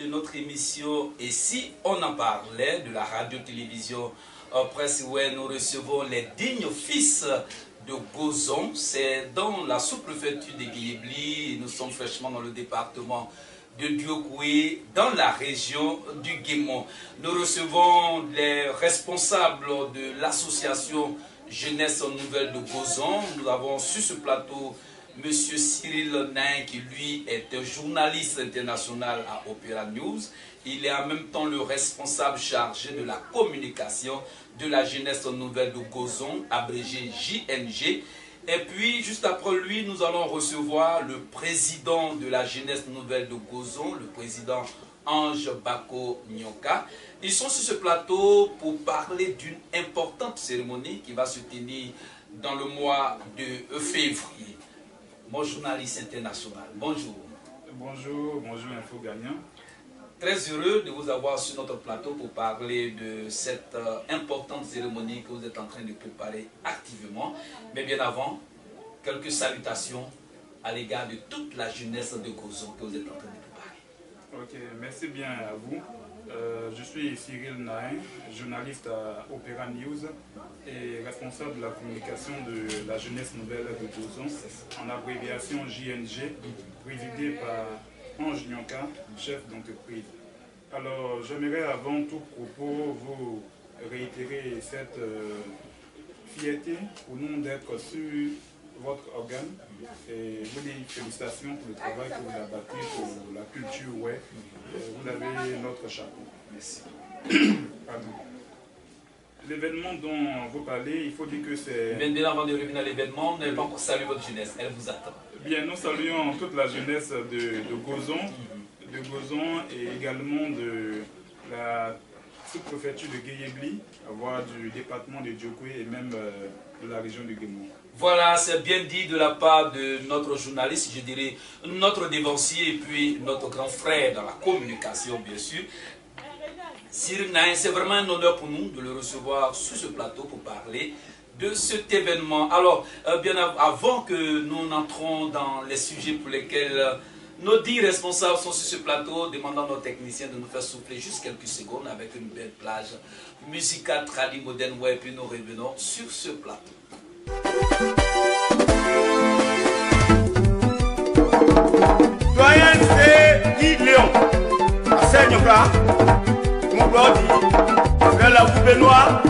notre émission Et si on en parlait de la radio-télévision Presse Ouest. Nous recevons les dignes fils de Gozon. C'est dans la sous-préfecture de Guéyébli. Nous sommes fraîchement dans le département de Diokoué, dans la région du Guémon. Nous recevons les responsables de l'association Jeunesse Nouvelle de Gozon. Nous avons sur ce plateau M. Cyril Nain, qui lui est un journaliste international à Opéra News. Il est en même temps le responsable chargé de la communication de la Jeunesse Nouvelle de Gozon, abrégé JNG. Et puis, juste après lui, nous allons recevoir le président de la Jeunesse Nouvelle de Gozon, le président Ange Bako Nyoka. Ils sont sur ce plateau pour parler d'une importante cérémonie qui va se tenir dans le mois de février. Mon journaliste international, bonjour. Bonjour, bonjour Info Gagnant. Très heureux de vous avoir sur notre plateau pour parler de cette importante cérémonie que vous êtes en train de préparer activement. Mais bien avant, quelques salutations à l'égard de toute la jeunesse de Gozon que vous êtes en train de préparer. Ok, merci bien à vous. Je suis Cyril Nain, journaliste à Opéra News et responsable de la communication de la Jeunesse Nouvelle de Gozon, en abréviation JNG, présidé par Ange Nyoka, chef d'entreprise. Alors, j'aimerais avant tout propos vous réitérer cette fierté au nom d'être sur votre organe et vous dire félicitations pour le travail que vous avez bâti pour la culture web. Vous avez notre chapeau. Merci. Pardon. L'événement dont vous parlez, il faut dire que c'est... Mais bien avant de revenir à l'événement, vous n'avez pas encore salué votre jeunesse, elle vous attend. Bien, nous saluons toute la jeunesse de Gozon, et également de la sous-préfecture de Guéyébli, voire du département de Diokoué et même de la région du Guémon. Voilà, c'est bien dit de la part de notre journaliste, je dirais notre dévancier et puis notre grand frère dans la communication, bien sûr. Cyril Nain, c'est vraiment un honneur pour nous de le recevoir sur ce plateau pour parler de cet événement. Alors, bien avant que nous n'entrons dans les sujets pour lesquels nos 10 responsables sont sur ce plateau, demandant à nos techniciens de nous faire souffler juste quelques secondes avec une belle plage musicale, tradie, moderne, ouais, et puis nous revenons sur ce plateau. Doyen c'est Guy Léon, à Saint-Nyoka, mon brody, vers la Boue Benoît,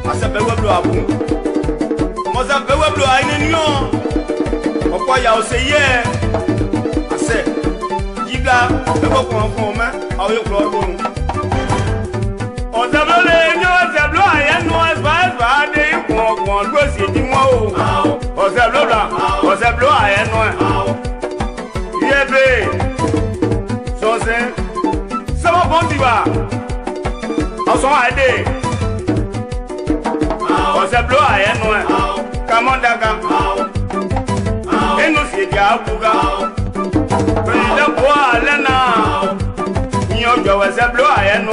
à Saint-Péweblo à Boum. Moi, Saint-Péweblo à Inénion, pourquoi il y a aussi hier, à Saint, Giga, le beau pour un fond en main, à Oyoklo. On s'appelle les gens, on s'appelle à Yann, on s'appelle des on doit s'y dire moi, on s'appelle là, on s'appelle à Yann, Yébé, Sonsen, ça va bon, tu vas. On s'en va aider. On s'appelle à Yann, Kamandaka, et nous s'y dit à Bouga. Président Bois, Lena, on s'appelle à Yann,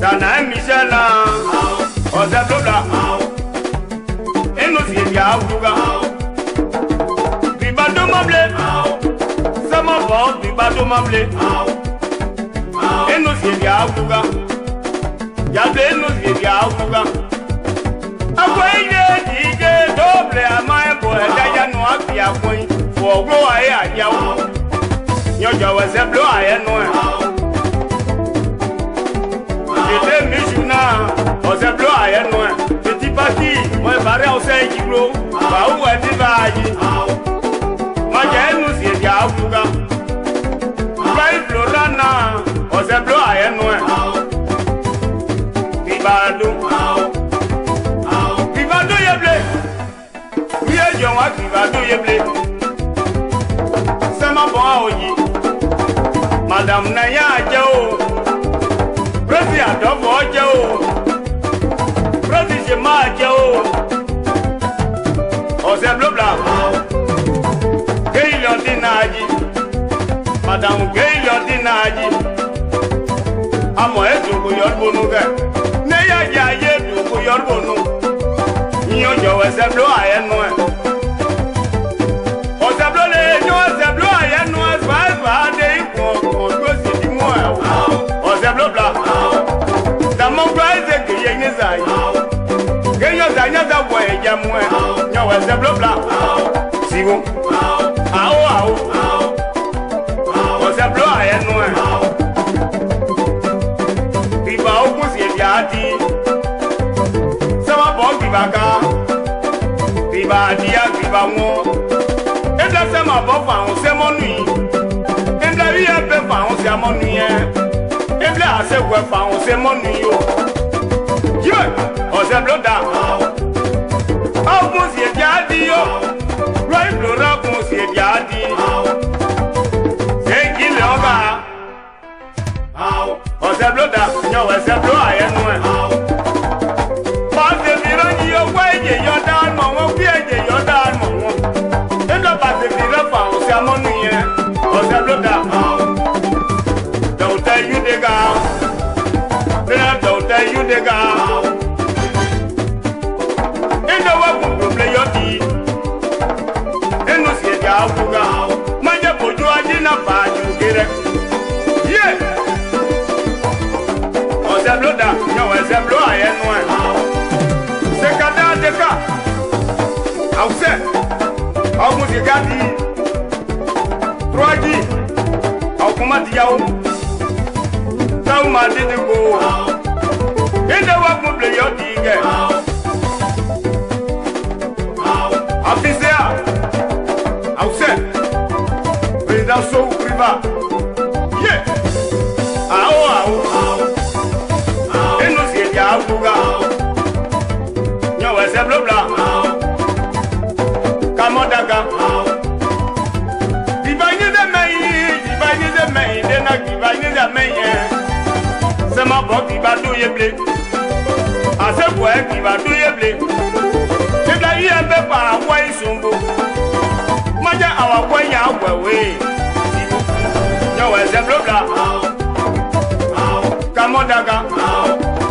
Sana Michel, on s'appelle là. Et nous s'y dit à Bouga. Bibado Mablé, ça m'a bon, Bibado Mablé. Et nous s'y dit à Bouga. Yabé nous s'y dit à Bouga. Akwai DJ double à main pour Daya Noa qui a point. Pour gros à Yaou. Nyoja was a blow à Noa. J'étais Michouna, on s'est blow à Noa. Petit parti, moi barré au 5 kilos. Bah où est-il vaillé? Moi j'ai nous s'y dit à Bouga. Vai Florana, on s'est blow à Noa. Bibado. Bibado Yeblé. Oui, je vois Bibado Yeblé. C'est ma bonne Oyi. Madame Naya Djao. Président Adolfo Djao. Président Jema Djao. Ose Blobla. Gaylon Dinaji. Madame Gaylon Dinaji. Amo Ezuku Yorbonuga. Neya Jaye Duku Yorbonu. Nyo Jo Ose Blo Ayenwe. Ose Blo Le Nyo Ose Blo Ayenwe. Swa de Iko. Ivo. Ao. Você bleu a é não é. Viva o cozinha viadi. Sama bom viva cá. Viva dia viva mo. Enda sama bom fa on se mon nuit. Enda vi e pe fa on se mon nuit. Enda se we fa on se mon nuit yo. Jime, on se bleu da. Au cozinha viadi yo. Right bleu ra cozinha viadi. Ose bloda, nyo ose blo aye no e. Pase vira ni yo weje yo dan mo won fi eje yo dan mo won. Endo pase vira fa o se amonu yen. Ose bloda. Don't tell you the girl. Don't tell you the girl. Endo wa ku play your di. Endo se ja fuga. Manje bojo aji na pa ju gere. Yeah. Bloda, non, c'est bleu à un noir. C'est cadre de cas. Au set, au musique gadi. 3G, au comment diao. Ça ou m'a dit de go. Et de voir mon bleu yo digue. Officier, au set, président sous privat. Yeah. Afuga, nyo wese blobla, kamodaga. Divine the main, then I divine the main. Some of what you do ye play. I said, work you do ye play. Did I hear Peppa away soon? Maja our way out away. Nyo wese blobla, kamodaga.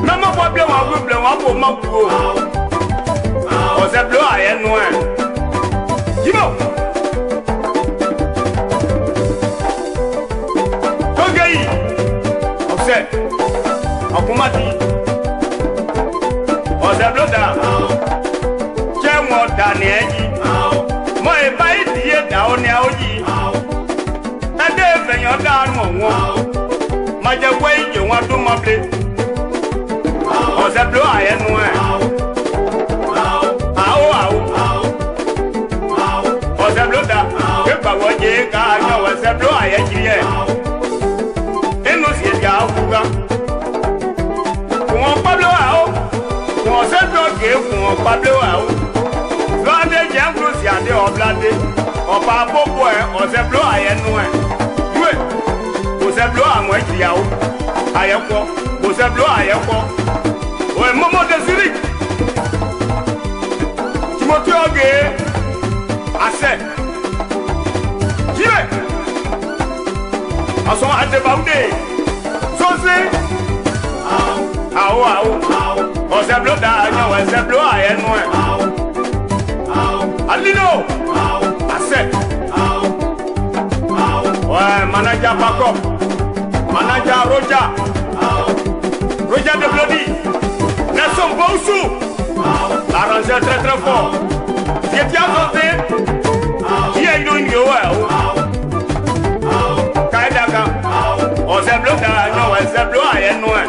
Maman voit bien un pour ma peau. On s'est bleu à un noir. Dis-moi. Togaï. On sait. On comment dit. On s'est bleu là. Tiens moi Daniel. Moi et pas ici là on est à Oji. Un des veillants dans mon. Maja way je want to m'appeler. On s'est bleu à un noir. On s'est bleu là. Que pas voyer car on s'est bleu à un gilet. Et nous c'est gars au Fouga. On pas bleu à eau. On s'est bloqué on pas bleu à eau. Soit des gens qui s'y ont obladé. On pas beaucoup on s'est bleu à un noir. Oui. On s'est bleu à moi qui a eau. Aïe quoi. On s'est bleu à un quoi. Ouais, maman de Zurich. Tu m'as tué assez. Qui est? En son hâte baudé. Saucé. On s'est bleu d'agneau, on s'est bleu à un noir. Alino. Assez. Ouais, manager Paco. Manager Roja. Roja de Bloody. Nelson Boussou. L'arrangeur très très fort. J'ai bien noté. Qui est une yo? Kaidaka. On s'est bleu d'agneau, on s'est bleu à un noir.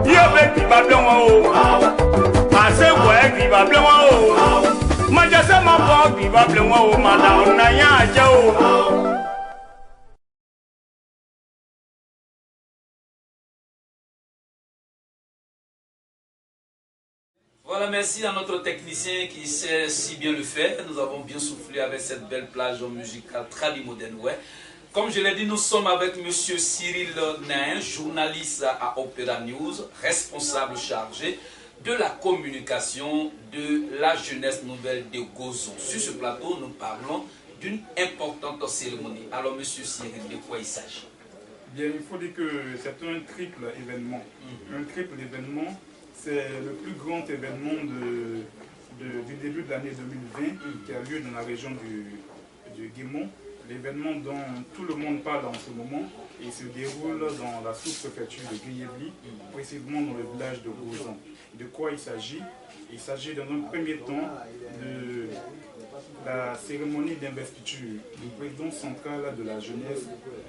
Il y a qui va bleu en haut. Assez ouais qui va bleu en haut. Majasa ma bon qui va bleu en haut. Madame Naya Jao. Voilà, merci à notre technicien qui sait si bien le faire. Nous avons bien soufflé avec cette belle plage musicale tradi-moderne. Ouais. Comme je l'ai dit, nous sommes avec M. Cyril Nain, journaliste à Opéra News, responsable chargé de la communication de la jeunesse nouvelle de Gozon. Sur ce plateau, nous parlons d'une importante cérémonie. Alors, M. Cyril, de quoi il s'agit? Bien, il faut dire que c'est un triple événement. Un triple événement. C'est le plus grand événement du début de l'année 2020 qui a lieu dans la région du Guémont. L'événement dont tout le monde parle en ce moment et se déroule dans la sous-préfecture de Guéyébli, précisément dans le village de Gozon. De quoi il s'agit? Il s'agit dans un premier temps la cérémonie d'investiture du président central de la jeunesse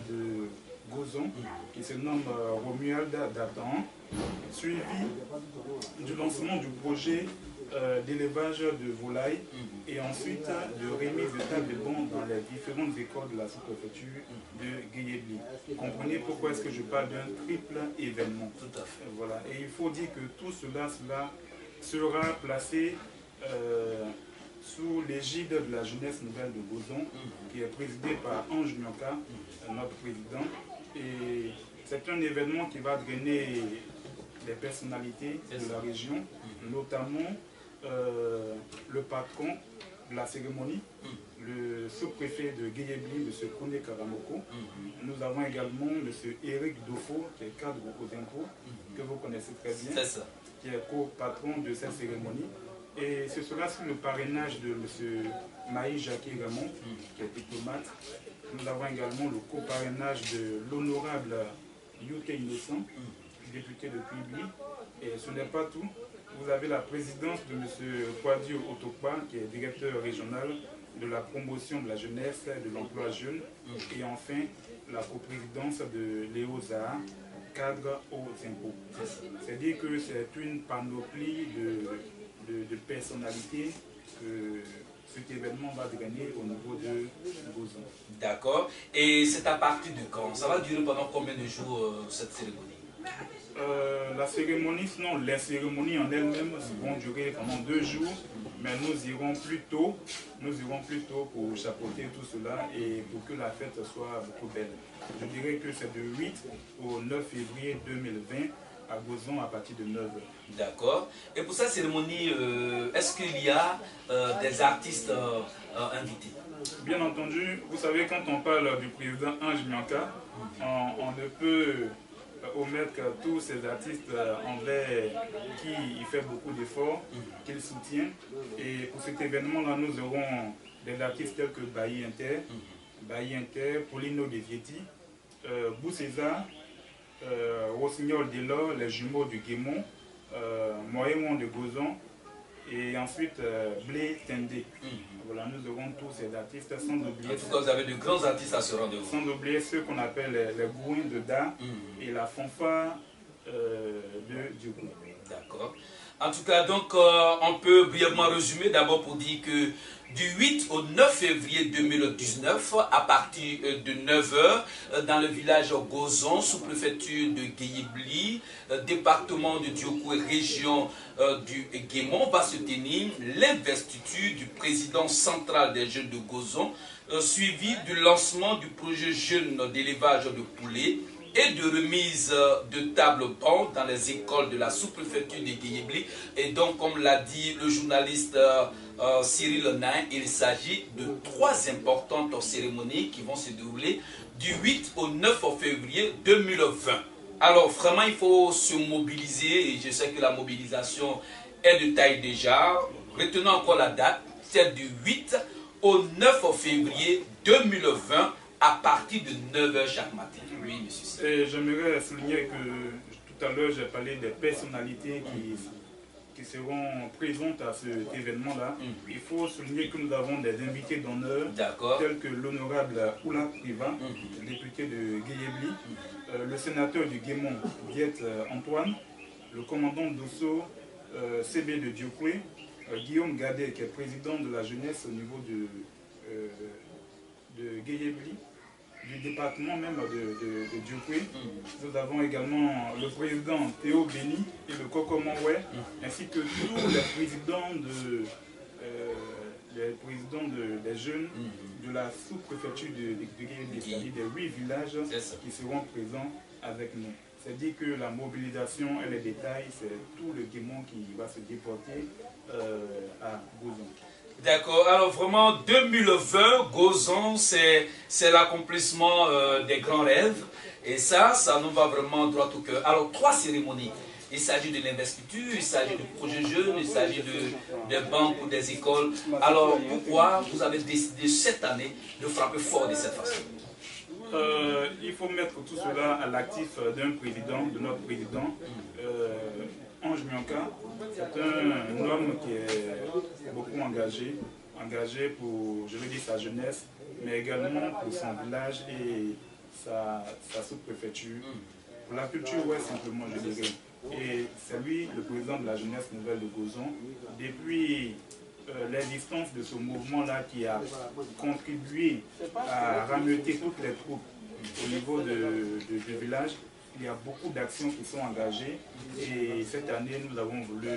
de Gozon, qui se nomme Romuald Datan, suivi du lancement du projet d'élevage de volailles et ensuite de remise de tables de banc dans les différentes écoles de la sous-préfecture de Guéyébli. Comprenez pourquoi est-ce que je parle d'un triple événement. Tout à fait. Voilà. Et il faut dire que tout cela sera placé sous l'égide de la jeunesse nouvelle de Gozon, qui est présidée par Ange Nyoka, notre président. Et c'est un événement qui va drainer les personnalités de la région, notamment le patron de la cérémonie, le sous-préfet de Guéyébli, M. Kone Karamoko. Nous avons également M. Eric Dofo, qui est cadre aux impôts, que vous connaissez très bien, qui est co-patron de cette cérémonie. Et ce sera sous le parrainage de M. Maï Jackie Ramon, qui est diplomate. Nous avons également le co-parrainage de l'honorable Youté Innocent, député de Kuibli. Et ce n'est pas tout. Vous avez la présidence de M. Kwadio Otokpa, qui est directeur régional de la promotion de la jeunesse et de l'emploi jeune. Et enfin, la coprésidence de Léo Zaha, cadre aux impôts. C'est-à-dire que c'est une panoplie de personnalités que cet événement va drainer au niveau de Gozon. D'accord. Et c'est à partir de quand? Ça va durer pendant combien de jours cette cérémonie? La cérémonie, sinon les cérémonies en elles-mêmes vont durer pendant 2 jours, mais nous irons plus tôt pour chapeauter tout cela et pour que la fête soit beaucoup belle. Je dirais que c'est de 8 au 9 février 2020 à Gozon à partir de 9h. D'accord. Et pour cette cérémonie, est-ce qu'il y a des artistes invités? Bien entendu, vous savez, quand on parle du président Ange Nyanka, on ne peut omettre tous ces artistes envers qui il fait beaucoup d'efforts, qu'il soutient. Et pour cet événement-là, nous aurons des artistes tels que Bailly Inter, Paulino De Vietti, Bou César, Rossignol Delors, les jumeaux du Guémon, Moëmon de Gozon, et ensuite Blé Tendé. Voilà, nous aurons tous ces artistes, sans oublier. En tout cas, vous avez de grands artistes à ce rendez-vous. Sans oublier ceux qu'on appelle les Gouins de Da et la fanfare de Diogo. D'accord. En tout cas, donc, on peut brièvement résumer d'abord pour dire que du 8 au 9 février 2019, à partir de 9h, dans le village Gozon, sous-préfecture de Guéyébli, département de Diokou et région du Guémon, va se tenir l'investiture du président central des jeunes de Gozon, suivi du lancement du projet jeune d'élevage de poulets et de remise de table-banc dans les écoles de la sous-préfecture de Guéyébli. Et donc, comme l'a dit le journaliste Cyril Nain, il s'agit de 3 importantes cérémonies qui vont se dérouler du 8 au 9 février 2020. Alors, vraiment, il faut se mobiliser et je sais que la mobilisation est de taille déjà. Retenons encore la date, c'est du 8 au 9 février 2020 à partir de 9h chaque matin. Oui, monsieur. Et j'aimerais souligner que tout à l'heure, j'ai parlé des personnalités qui seront présentes à cet événement-là. Il faut souligner que nous avons des invités d'honneur, tels que l'honorable Oula Priva, député de Guéyébli, le sénateur du Guémon, Diette Antoine, le commandant d'Osso, CB de Diokoué, Guillaume Gadet, qui est président de la jeunesse au niveau de Guéyébli, du département même de Diokoué. Nous avons également le président Théo Béni et le Kokomoué, ainsi que tous les présidents des jeunes de la sous-préfecture de Guéyébli, c'est-à-dire des 8 villages qui seront présents avec nous. C'est-à-dire que la mobilisation et les détails, c'est tout le Guémon qui va se déporter à Gozon. D'accord, alors vraiment 2020, Gozon, c'est l'accomplissement des grands rêves et ça nous va vraiment droit au cœur. Alors 3 cérémonies, il s'agit de l'investiture, il s'agit du projet jeune, il s'agit des banques ou des écoles. Alors pourquoi vous avez décidé cette année de frapper fort de cette façon? Il faut mettre tout cela à l'actif d'un président, de notre président, Ange Nyanka. C'est un homme qui est beaucoup engagé, engagé pour, je veux dire, sa jeunesse, mais également pour son village et sa sous-préfecture. Pour la culture, ouais, simplement, je dirais. Et c'est lui, le président de la jeunesse nouvelle de Gozon, depuis l'existence de ce mouvement-là qui a contribué à rameuter toutes les troupes au niveau du village. Il y a beaucoup d'actions qui sont engagées et cette année, nous avons voulu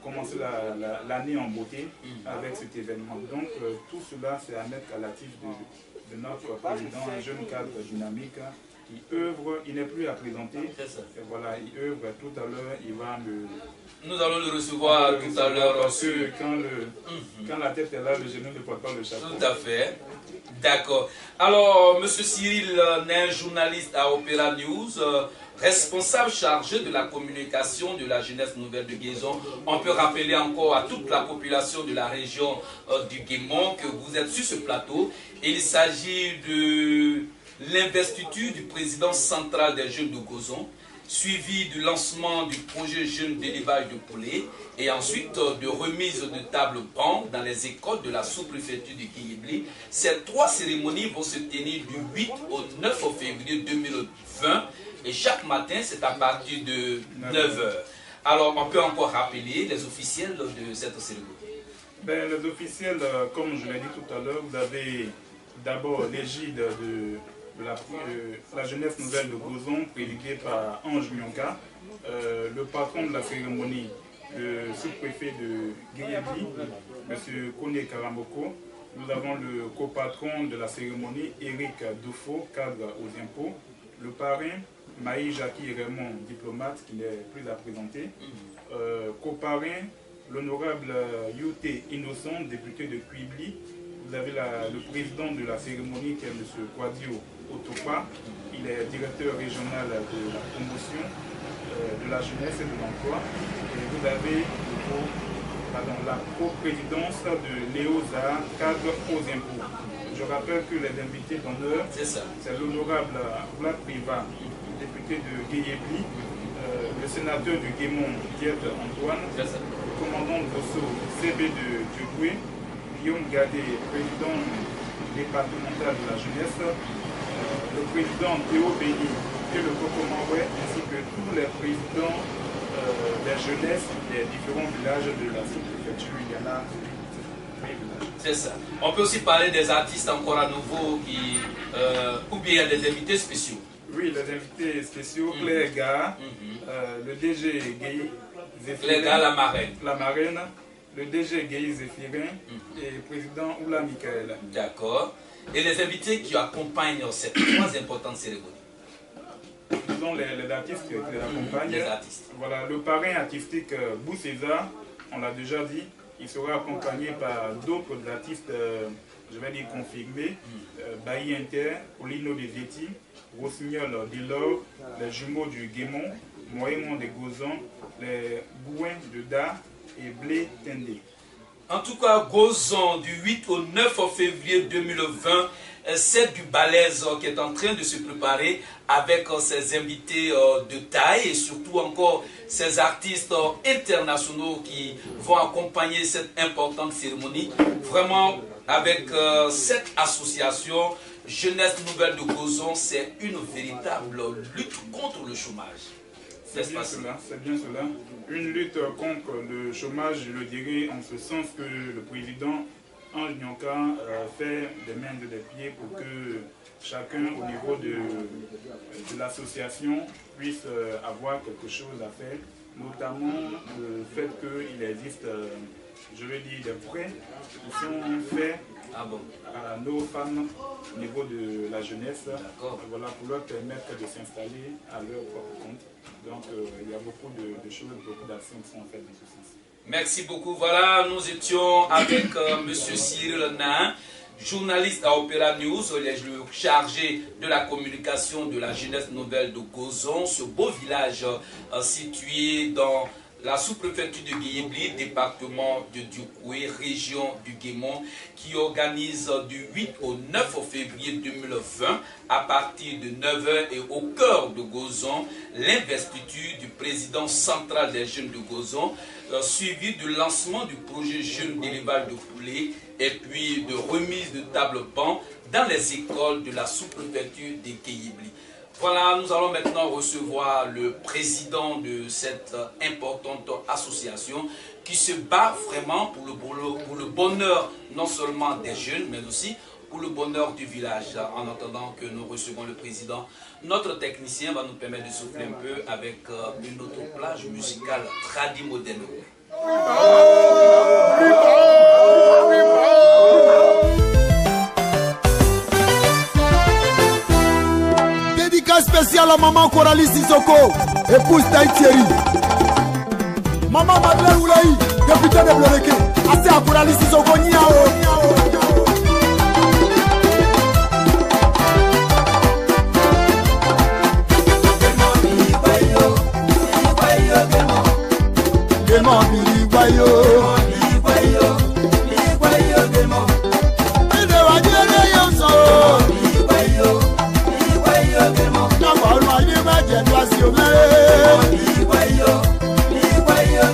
commencer l'année en beauté avec cet événement. Donc tout cela, c'est à mettre à l'actif de notre président, un jeune cadre dynamique qui œuvre, il n'est plus à présenter. Et voilà, il œuvre tout à l'heure, il va me... Nous allons le recevoir tout à l'heure. Parce que quand la tête est là, le genou ne porte pas le chapeau. Tout à fait. D'accord. Alors, M. Cyril Nain, journaliste à Opéra News, responsable chargé de la communication de la jeunesse nouvelle de Guézon. On peut rappeler encore à toute la population de la région du Guémon que vous êtes sur ce plateau. Il s'agit de l'investiture du président central des jeunes de Gozon, suivi du lancement du projet jeune d'élevage de poulet et ensuite de remise de tables bancs dans les écoles de la sous-préfecture de Guéyébli. Ces trois cérémonies vont se tenir du 8 au 9 février 2020 et chaque matin c'est à partir de 9 h. Alors on peut encore rappeler les officiels de cette cérémonie. Ben, les officiels, comme je l'ai dit tout à l'heure, vous avez d'abord l'égide de la jeunesse nouvelle de Gozon, présidée par Ange Nyonka, le patron de la cérémonie, le sous-préfet de Guéyébli, M. Kone Karamboko. Nous avons le copatron de la cérémonie, Eric Dufo, cadre aux impôts, le parrain, Maï Jackie Raymond, diplomate, qui n'est plus à présenter, coparrain, l'honorable Youté Innocent, député de Kuibli. Vous avez le président de la cérémonie qui est M. Kwadio Otopa. Il est directeur régional de la promotion de la jeunesse et de l'emploi. Et vous avez la co-présidence de Léo Zaha, cadre aux impôts. Je rappelle que les invités d'honneur, c'est l'honorable Vlad Priva, député de Guéyébli, le sénateur du Guémon, Diète Antoine, le commandant de Bosso, CB de Djoué, Guillaume Gadé, président départemental de la jeunesse, le président Théo Béni et le Coco Mawé, ainsi que tous les présidents des jeunesses des différents villages de la sous-préfecture. Il y en a 8 villages. C'est ça. On peut aussi parler des artistes encore à nouveau ou bien des invités spéciaux. Oui, les invités spéciaux, Claire Gare, le DG Guy Zéphirin. Claire Gare, la marraine. La marraine. Le DG Guy Zéphirin et le président Oula Michael. D'accord. Et les invités qui accompagnent ces trois importantes cérémonies. Disons les artistes qui les accompagnent. Les artistes. Voilà, le parrain artistique Bou César, on l'a déjà dit, il sera accompagné par d'autres artistes, je vais dire confirmés, Bailly Inter, Olino de Véti, Rossignol Delors, les jumeaux du Guémon, Moïmon de Gozon, les Bouins de Da et Blé Tendé. En tout cas, Gozon, du 8 au 9 février 2020, c'est du balèze qui est en train de se préparer avec ses invités de taille et surtout encore ces artistes internationaux qui vont accompagner cette importante cérémonie. Vraiment, avec cette association Jeunesse Nouvelle de Gozon, c'est une véritable lutte contre le chômage. C'est bien cela, c'est bien cela. Une lutte contre le chômage, je le dirais, en ce sens que le président Ange Nyonka fait des mains et des pieds pour que chacun au niveau de l'association puisse avoir quelque chose à faire, notamment le fait qu'il existe, je veux dire, des prêts qui sont faits à nos femmes au niveau de la jeunesse, voilà, pour leur permettre de s'installer à leur propre compte. Donc il y a beaucoup de choses, beaucoup d'actions qui sont faites dans ce sens. Merci beaucoup. Voilà, nous étions avec M. Cyril Nain, journaliste à Opéra News, le chargé de la communication de la jeunesse nouvelle de Gozon, ce beau village situé dans la sous-préfecture de Guéyébli, département de Dioukoué, région du Guémon, qui organise du 8 au 9 février 2020, à partir de 9h et au cœur de Gozon, l'investiture du président central des jeunes de Gozon, suivi du lancement du projet Jeunes d'élevage de poulet et puis de remise de table-banc dans les écoles de la sous-préfecture de Guéyébli. Voilà, nous allons maintenant recevoir le président de cette importante association qui se bat vraiment pour le bonheur non seulement des jeunes, mais aussi pour le bonheur du village. En attendant que nous recevons le président, notre technicien va nous permettre de souffler un peu avec une autre plage musicale tradie moderne. Dédicace spéciale à maman Coralie Sissoko, épouse Taïtieri. Maman Madeleine Oulaï, député de Bloreke. Assez à Coralie Sissoko, Niao. Demo bili guayo, demo. Ede wajere yonso, demo. Namba olmayi meje twasi ome.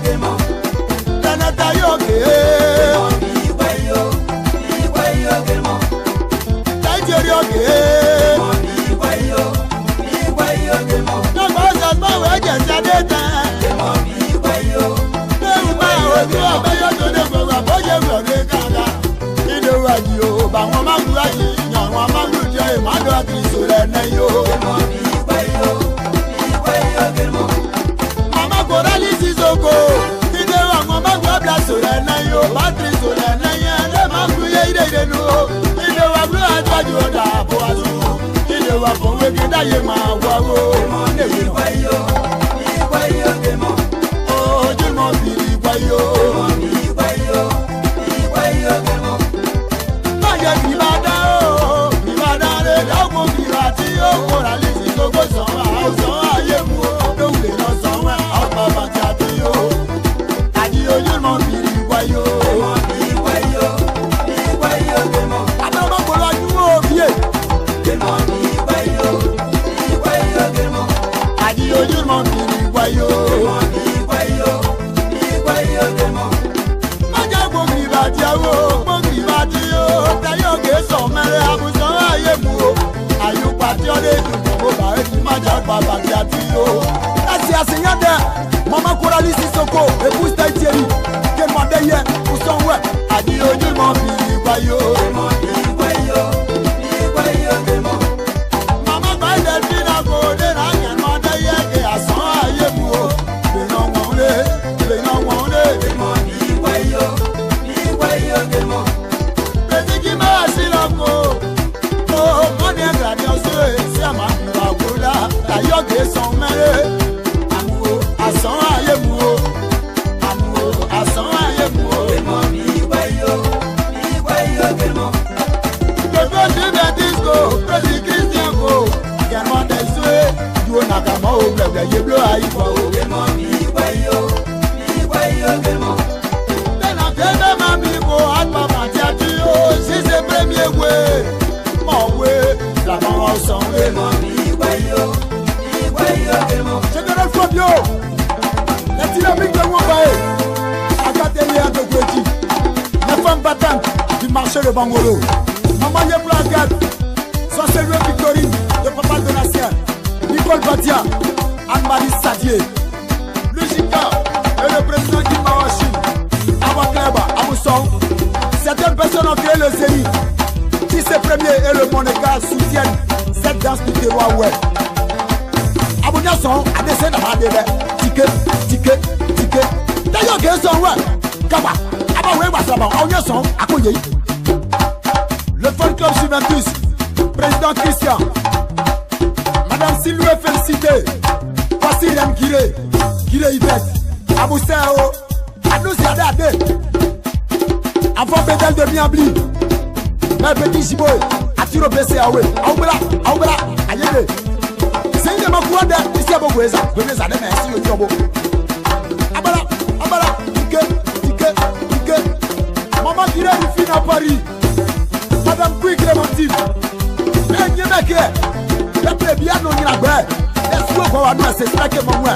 Demo. Teneta yoke, demo. Taijeri yoke, demo. Namba osasma weje sadete. Mama Coralie Sissoko, Maman Coralie Sissoko, épouse Taïtieri, qu'elle m'a dit hier, pour son ouais, a dit au Dieu mon fils, guayo. Maman Baye Delphine a codé, n'a qu'elle m'a dit hier, qu'elle a son aïe pour le non wandé. Petit qui m'a assis la peau, oh, mon bien gardien, c'est à ma fille, la yogue et son mêlé. Général Fabio, la dynamique de Moubaye, Agatelier de Gweti, les femmes battantes du marché de Bangolo, Maman Yeblagat, Sorceleur Victorine, le papa de Nasser, Nicole Batia, Anne-Marie Sadier, Lujica et le président du Mawachine, Awakleba, Amousson. Certaines personnes ont créé le CENI, qui ces premiers et le Monégal soutiennent cette danse du terroir web. Abonation, adressé dans ma délai. Ticket. D'ailleurs, qu'est-ce que c'est? Kaba, Abaoué, Wassaba, Aounesson, Akoye. Le fan club Juventus, président Christian, Madame Sylvie Félicité, Facile M. Kiré Yvette, Abousseo, Anouzi Adade, avant Bédel de Miabli, Mère Petit Jiboy, Atiro BCAwe, Aoubela, Ayede. C'est une de ma cour ici à Bogoueza, venez à merci au Diobo. Abala, ticket. Maman dirait une fille à Paris. Madame Pouy Clémentine. Eh, n'y a que. La plaie bien, non, il y a pas. Est-ce que vous avez c'est ça que mon moi.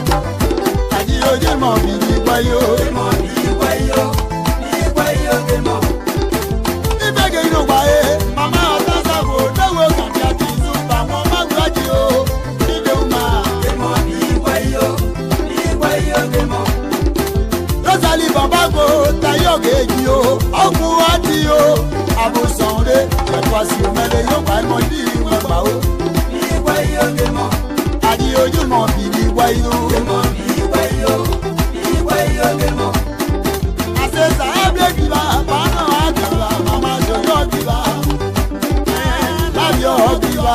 Adi oje mo bi bayo. Ibege ino bae. Mama otasa bo dawo kan ya ti su ba mo ma gbaji o. Ide uma. Rosalie Babago tayo geji o. Ogun ati o. Abusonre. Ẹ̀fọ́ sí omele yóò pa ẹ̀mọ́ ní ìwé pa o. Adi oje mo bi bayo. Asesa ebe giba, bana agiba, mama jojo giba, labio giba.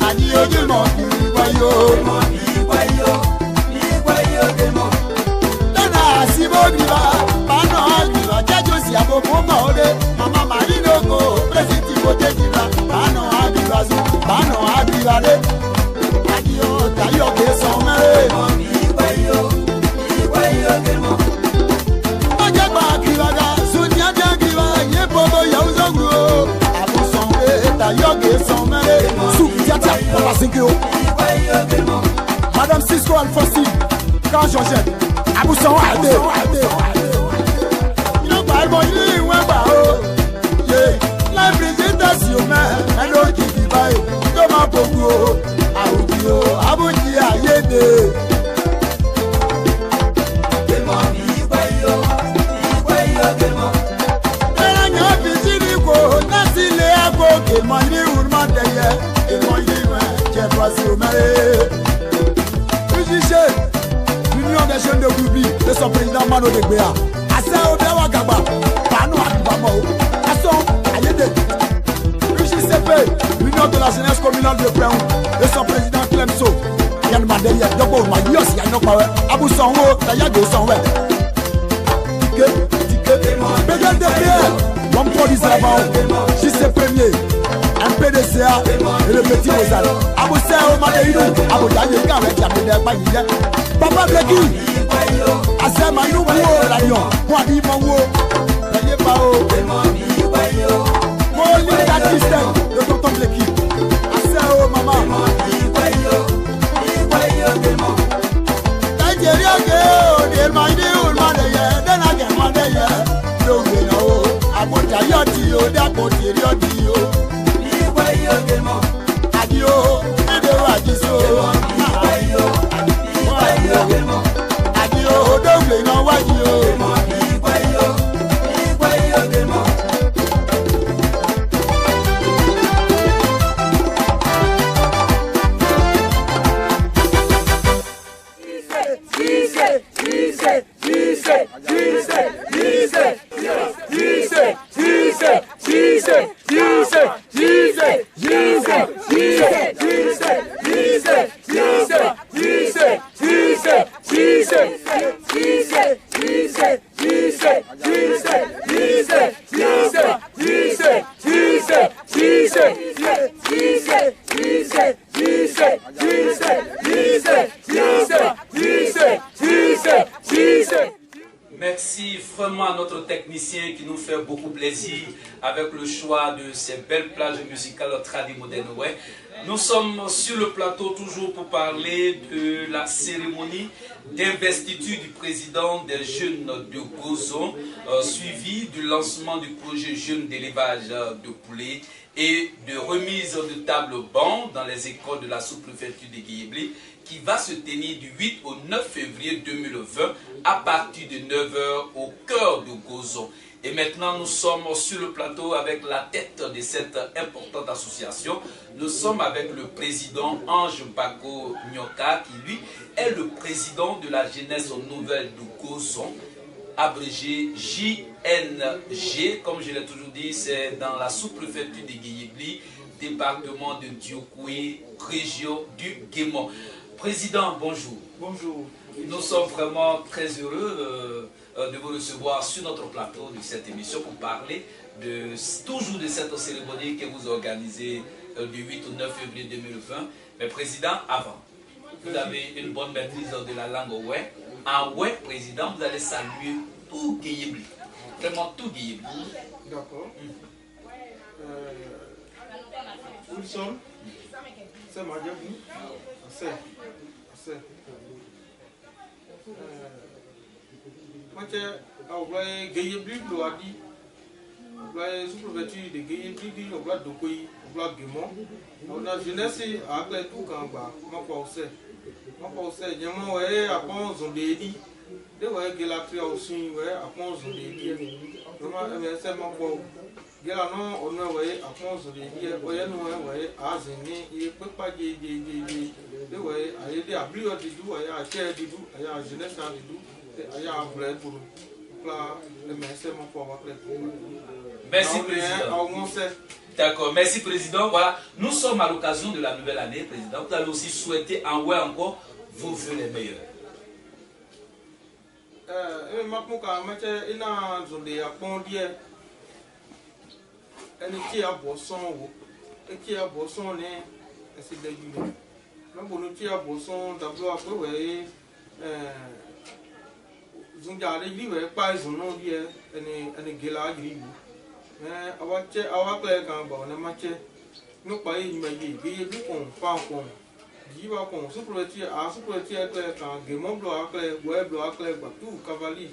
Ani ojú mọ giba yo. Lọ́nà àsìbò giba, bana giba, jẹ́jọ́ sí àbòbò mọ̀ ọ́dẹ, mama marinogo, pẹ́sìtì bòde giba, bana agiba zo, bana agiba de. Tayo ke son mẹ́rẹ̀. Ọjọ́ gba kìlọ̀gà, Sonia jẹ́ kìlọ̀, yé bobo yẹ̀wò sọ́gun o. Àbùsàn rẹ̀ tayo ke son mẹ́rẹ̀. Sou tíátà, papa Sinkio. Madame Cisco Alfonsi, quand Georgette, àbùsàn wà dé. Yóò gba ẹ̀gbọ́n yìí ìwọ̀n gbà o. Láì pírẹsidẹ́sì mẹ́, ẹ̀ló kìkì báyìí, tó máa bògù o. Àwùjọ abújí ayédè. Ẹ̀rọ fi sírí kò láti ilé ẹ̀kọ́ kèmọ̀ ní ìwúrúmọ̀ tẹ̀yẹ. Èmọ̀ yìí rẹ̀ jẹ́ pàṣẹ òmẹ́rẹ́. Fíjíṣẹ́ l'Union des jeunes de Goubi de son président Mano Degbea. Àṣẹ Obéwà Gàgbà, Pàánù Àdìbàmọ̀ o. Àṣọ ayédè. UJCP, l'Union de la jeunesse communale de Péon. De son président Clemso, Yann Mandela, Dobo, Mayos, Yann Power, Abou Sanwo, Tayago Sanwe. Ticket, Bégal de Prière, l'homme pour l'Israël, JC Premier, un PDCA et le petit Mozart. Abou Sao Madeiro, Abou Daniel Gawet, Yabede Bagile, Papa Bleki, Assem Ayou Bouo, Lagnon, Mwadi Mango, Payé Pao, Moli System, le tonton Bleki. Oh maman, Nigeria girl, they might do money, then I get money. Don't you know? I put a yachty, that put your yachty. Adio, the Rajiso. Adio, don't you know what you? Merci vraiment à notre technicien qui nous fait beaucoup plaisir avec le choix de ces belles plages musicales tradi moderne. Ouais. Nous sommes sur le plateau toujours pour parler de la cérémonie d'investiture du président des jeunes de Gozon, suivi du lancement du projet jeune d'élevage de poulets et de remise de table-banc dans les écoles de la sous-préfecture de Guéyébli, qui va se tenir du 8 au 9 février 2020 à partir de 9h au cœur de Gozon. Et maintenant, nous sommes sur le plateau avec la tête de cette importante association. Nous sommes avec le président Ange Bako Nyoka, qui lui est le président de la jeunesse nouvelle de Gozon, abrégé JNG. Comme je l'ai toujours dit, c'est dans la sous-préfecture de Guéyébli, département de Diokoué, région du Guémon. Président, bonjour. Bonjour. Nous sommes vraiment très heureux de vous recevoir sur notre plateau de cette émission pour parler toujours de cette cérémonie que vous organisez du 8 au 9 février 2020. Mais Président, avant, vous avez une bonne maîtrise de la langue ouais. En ouais, président, vous allez saluer tout Guéyébli. Vraiment tout Guéyébli. D'accord. Wilson, c'est ma diable. C'est. Moi, je Guéyébli, je a dit. Sous préfecture de Guéyébli, on va Dokoyi, on va Guémon. On a jeunesse à Clé tout quand bas. Moi, pas au sait. Moi, pas au sait. Il y a un ouais, à Pons, on dit. Des ouais, Gélatri aussi, ouais, à Pons, on dit. Vraiment, c'est mon pauvre. Gélano, on a ouais, à Pons, on dit. Ouais, nous, ouais, à Zéné, il peut pas dire. Des ouais, à aider à Blio Didou, à Cher Didou, à jeunesse à Didou, à Bled pour nous. Merci président. D'accord, merci président. Voilà, nous sommes à l'occasion de la nouvelle année, président. Vous allez aussi souhaiter en ouais encore vos vœux les meilleurs. Zunga li we pa zuno die ene gela gribu awa kle kan ba na mache no pa yi ma yi bi bi kon pa kon ji wa kon supreti kle kan gemo blo akle we blo akle ba tu cavali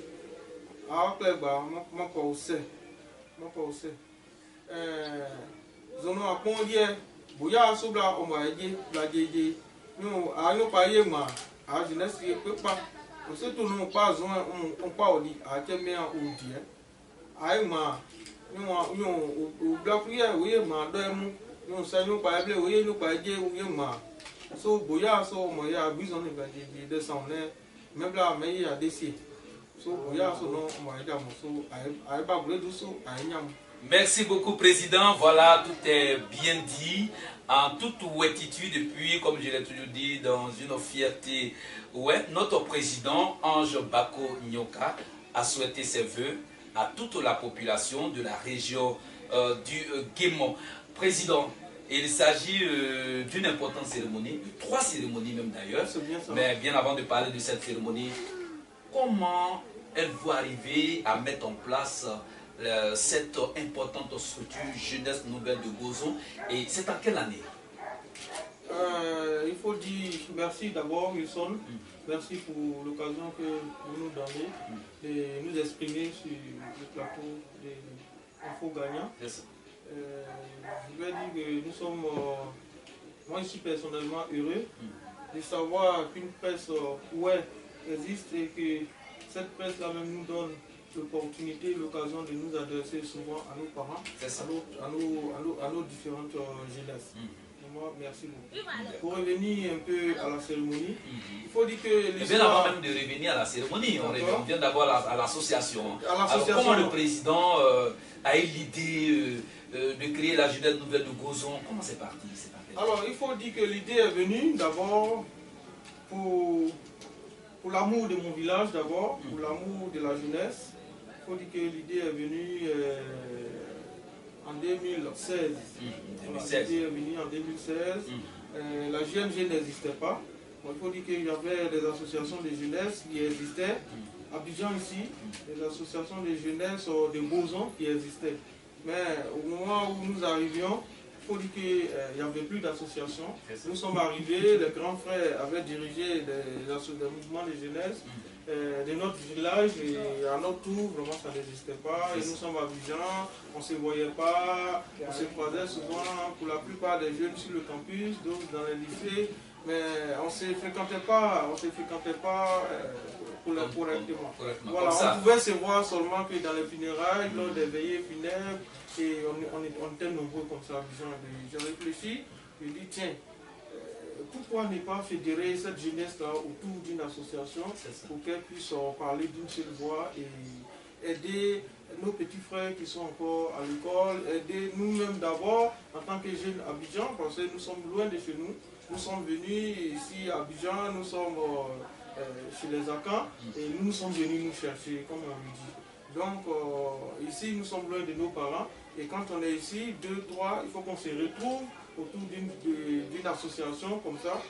akle ba ma ko se zono apon die boya sobla o ma je la jeje no a no pa ye ma a jinesi pe pa surtout nous pas on pas au dit à quel meilleur au dit aïe ma nous bloc rien oui ma deux nous ça nous pas blé oui nous pas dire oui ma so boya so moi ya besoin de descendre même là mais il y a des sites so boya so non moi ya mo so aïe pas blé tout so aïe nyam. Merci beaucoup, Président. Voilà, tout est bien dit, en toute ouétitude. Et puis, comme je l'ai toujours dit, dans une fierté, ouais, notre Président, Ange Bako Nyoka, a souhaité ses voeux à toute la population de la région du Guémon. Président, il s'agit d'une importante cérémonie, 3 cérémonies même d'ailleurs. Mais bien avant de parler de cette cérémonie, comment êtes-vous arrivé à mettre en place cette importante structure Jeunesse Nouvelle de Gozon, et c'est en quelle année? Il faut dire merci d'abord Wilson, merci pour l'occasion que vous nous donnez de nous exprimer sur le plateau des infos gagnants. Yes. Je vais dire que nous sommes, moi je suis personnellement heureux de savoir qu'une presse existe et que cette presse-là même nous donne l'opportunité, l'occasion de nous adresser souvent à nos parents, à nos différentes jeunesses. Merci beaucoup. Pour revenir un peu à la cérémonie, il faut dire que... Bien avant même de revenir à la cérémonie, on vient d'abord à l'association. Alors comment le président a eu l'idée de créer la Jeunesse Nouvelle de Gozon? Comment c'est parti? Alors il faut dire que l'idée est venue d'abord pour l'amour de mon village, d'abord, pour l'amour de la jeunesse. Il faut dire que l'idée est venue en 2016. L'idée est venue en 2016. La GMG n'existait pas. Bon, il faut dire qu'il y avait des associations de jeunesse qui existaient. Abidjan ici, des associations de jeunesse de Gozon qui existaient. Mais au moment où nous arrivions, il faut dire qu'il n'y avait plus d'associations. Nous sommes arrivés, les grands frères avaient dirigé des mouvements de jeunesse de notre village, et à notre tour, vraiment ça n'existait pas. Et nous sommes à Abidjan, on ne se voyait pas, on se croisait souvent pour la plupart des jeunes sur le campus, d'autres dans les lycées, mais on ne se fréquentait pas, correctement. Voilà, on pouvait se voir seulement que dans les funérailles, lors des veillées funèbres, et on était nombreux comme ça à Abidjan. J'ai réfléchi, je dis tiens, pourquoi ne pas fédérer cette jeunesse-là autour d'une association pour qu'elle puisse parler d'une seule voix et aider nos petits frères qui sont encore à l'école, aider nous-mêmes d'abord en tant que jeunes à Abidjan, parce que nous sommes loin de chez nous. Nous sommes venus ici à Abidjan, nous sommes chez les Akans et nous sommes venus nous chercher, comme on le dit. Donc ici nous sommes loin de nos parents et quand on est ici, 2, 3, il faut qu'on se retrouve autour d'une association comme ça.